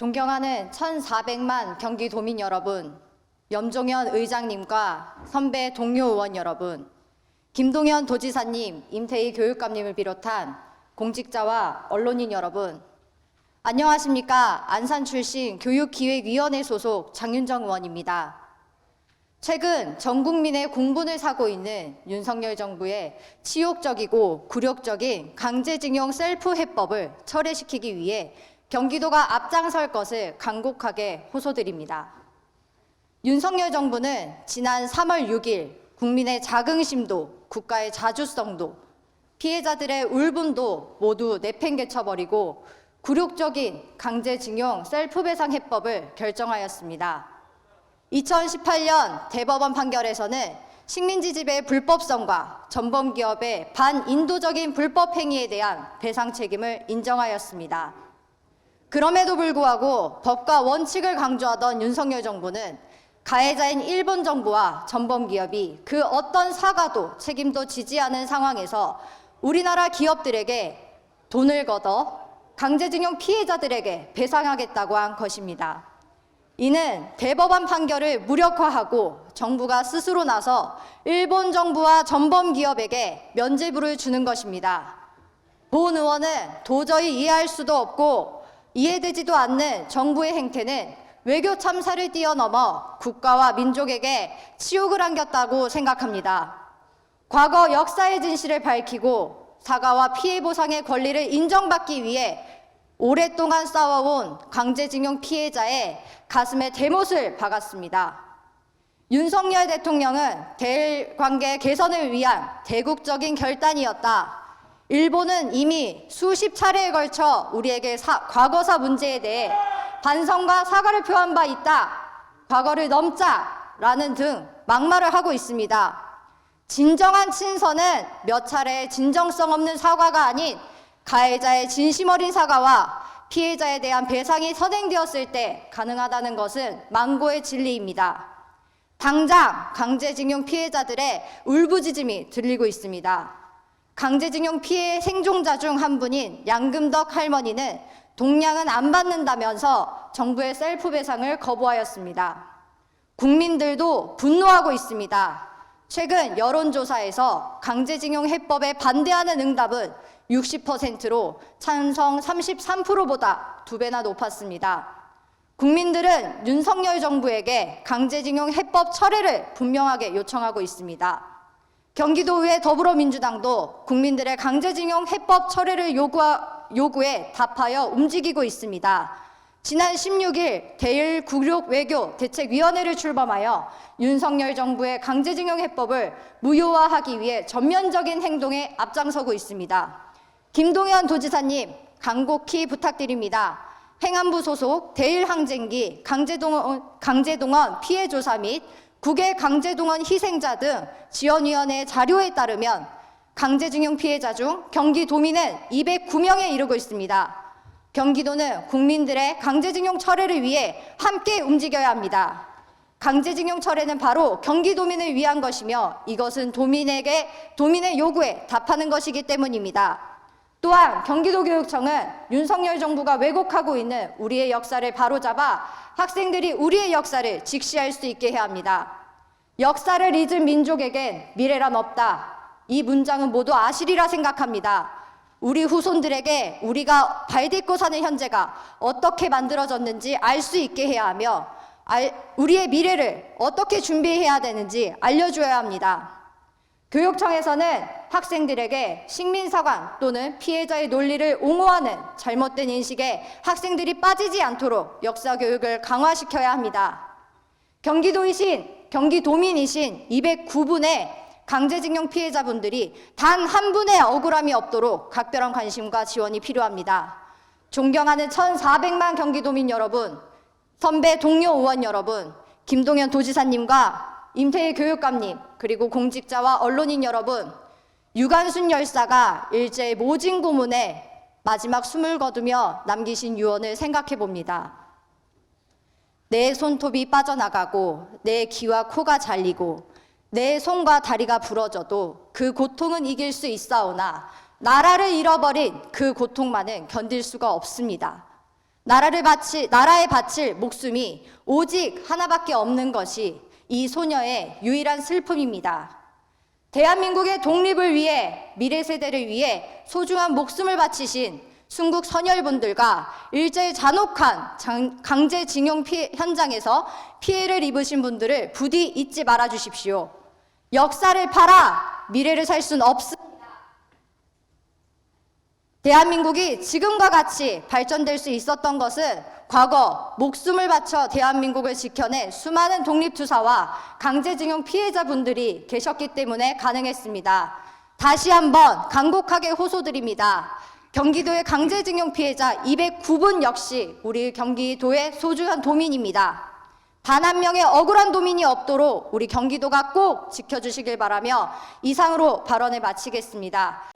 존경하는 1,400만 경기도민 여러분, 염종현 의장님과 선배 동료 의원 여러분, 김동연 도지사님, 임태희 교육감님을 비롯한 공직자와 언론인 여러분, 안녕하십니까? 안산 출신 교육기획위원회 소속 장윤정 의원입니다. 최근 전 국민의 공분을 사고 있는 윤석열 정부의 치욕적이고 굴욕적인 강제징용 셀프 해법을 철회시키기 위해 경기도가 앞장설 것을 간곡하게 호소드립니다. 윤석열 정부는 지난 3월 6일 국민의 자긍심도 국가의 자주성도 피해자들의 울분도 모두 내팽개쳐버리고 굴욕적인 강제징용 셀프배상 해법을 결정하였습니다. 2018년 대법원 판결에서는 식민지집의 불법성과 전범기업의 반인도적인 불법 행위에 대한 배상 책임을 인정하였습니다. 그럼에도 불구하고 법과 원칙을 강조하던 윤석열 정부는 가해자인 일본 정부와 전범기업이 그 어떤 사과도 책임도 지지 않은 상황에서 우리나라 기업들에게 돈을 걷어 강제징용 피해자들에게 배상하겠다고 한 것입니다. 이는 대법원 판결을 무력화하고 정부가 스스로 나서 일본 정부와 전범기업에게 면죄부를 주는 것입니다. 본 의원은 도저히 이해할 수도 없고 이해되지도 않는 정부의 행태는 외교 참사를 뛰어넘어 국가와 민족에게 치욕을 안겼다고 생각합니다. 과거 역사의 진실을 밝히고 사과와 피해 보상의 권리를 인정받기 위해 오랫동안 싸워온 강제징용 피해자의 가슴에 대못을 박았습니다. 윤석열 대통령은 대일 관계 개선을 위한 대국적인 결단이었다. 일본은 이미 수십 차례에 걸쳐 우리에게 과거사 문제에 대해 반성과 사과를 표한 바 있다. 과거를 넘자라는 등 막말을 하고 있습니다. 진정한 친서는 몇 차례의 진정성 없는 사과가 아닌 가해자의 진심 어린 사과와 피해자에 대한 배상이 선행되었을 때 가능하다는 것은 망고의 진리입니다. 당장 강제징용 피해자들의 울부짖음이 들리고 있습니다. 강제징용 피해 생존자 중 한 분인 양금덕 할머니는 동량은 안 받는다면서 정부의 셀프 배상을 거부하였습니다. 국민들도 분노하고 있습니다. 최근 여론조사에서 강제징용 해법에 반대하는 응답은 60%로 찬성 33%보다 2배나 높았습니다. 국민들은 윤석열 정부에게 강제징용 해법 철회를 분명하게 요청하고 있습니다. 경기도의회 더불어민주당도 국민들의 강제징용 해법 철회를 요구에 답하여 움직이고 있습니다. 지난 16일 대일 굴욕 외교 대책위원회를 출범하여 윤석열 정부의 강제징용 해법을 무효화하기 위해 전면적인 행동에 앞장서고 있습니다. 김동연 도지사님, 간곡히 부탁드립니다. 행안부 소속 대일항쟁기 강제동원 피해 조사 및 국외 강제동원 희생자 등 지원위원회 자료에 따르면 강제징용 피해자 중 경기도민은 209명에 이르고 있습니다. 경기도는 국민들의 강제징용 철회를 위해 함께 움직여야 합니다. 강제징용 철회는 바로 경기도민을 위한 것이며 이것은 도민의 요구에 답하는 것이기 때문입니다. 또한 경기도교육청은 윤석열 정부가 왜곡하고 있는 우리의 역사를 바로잡아 학생들이 우리의 역사를 직시할 수 있게 해야 합니다. 역사를 잊은 민족에겐 미래란 없다. 이 문장은 모두 아시리라 생각합니다. 우리 후손들에게 우리가 발딛고 사는 현재가 어떻게 만들어졌는지 알 수 있게 해야 하며 우리의 미래를 어떻게 준비해야 되는지 알려줘야 합니다. 교육청에서는 학생들에게 식민사관 또는 피해자의 논리를 옹호하는 잘못된 인식에 학생들이 빠지지 않도록 역사교육을 강화시켜야 합니다. 경기도민이신 209분의 강제징용 피해자분들이 단 한 분의 억울함이 없도록 각별한 관심과 지원이 필요합니다. 존경하는 1,400만 경기도민 여러분, 선배 동료 의원 여러분, 김동연 도지사님과 임태희 교육감님, 그리고 공직자와 언론인 여러분, 유관순 열사가 일제의 모진 고문에 마지막 숨을 거두며 남기신 유언을 생각해 봅니다. 내 손톱이 빠져나가고 내 귀와 코가 잘리고 내 손과 다리가 부러져도 그 고통은 이길 수 있사오나 나라를 잃어버린 그 고통만은 견딜 수가 없습니다. 나라에 바칠 목숨이 오직 하나밖에 없는 것이 이 소녀의 유일한 슬픔입니다. 대한민국의 독립을 위해, 미래 세대를 위해 소중한 목숨을 바치신 순국 선열분들과 일제의 잔혹한 강제징용 현장에서 피해를 입으신 분들을 부디 잊지 말아 주십시오. 역사를 팔아 미래를 살 수는 없습니다. 대한민국이 지금과 같이 발전될 수 있었던 것은 과거 목숨을 바쳐 대한민국을 지켜낸 수많은 독립투사와 강제징용 피해자분들이 계셨기 때문에 가능했습니다. 다시 한번 간곡하게 호소드립니다. 경기도의 강제징용 피해자 209분 역시 우리 경기도의 소중한 도민입니다. 단 한 명의 억울한 도민이 없도록 우리 경기도가 꼭 지켜주시길 바라며 이상으로 발언을 마치겠습니다.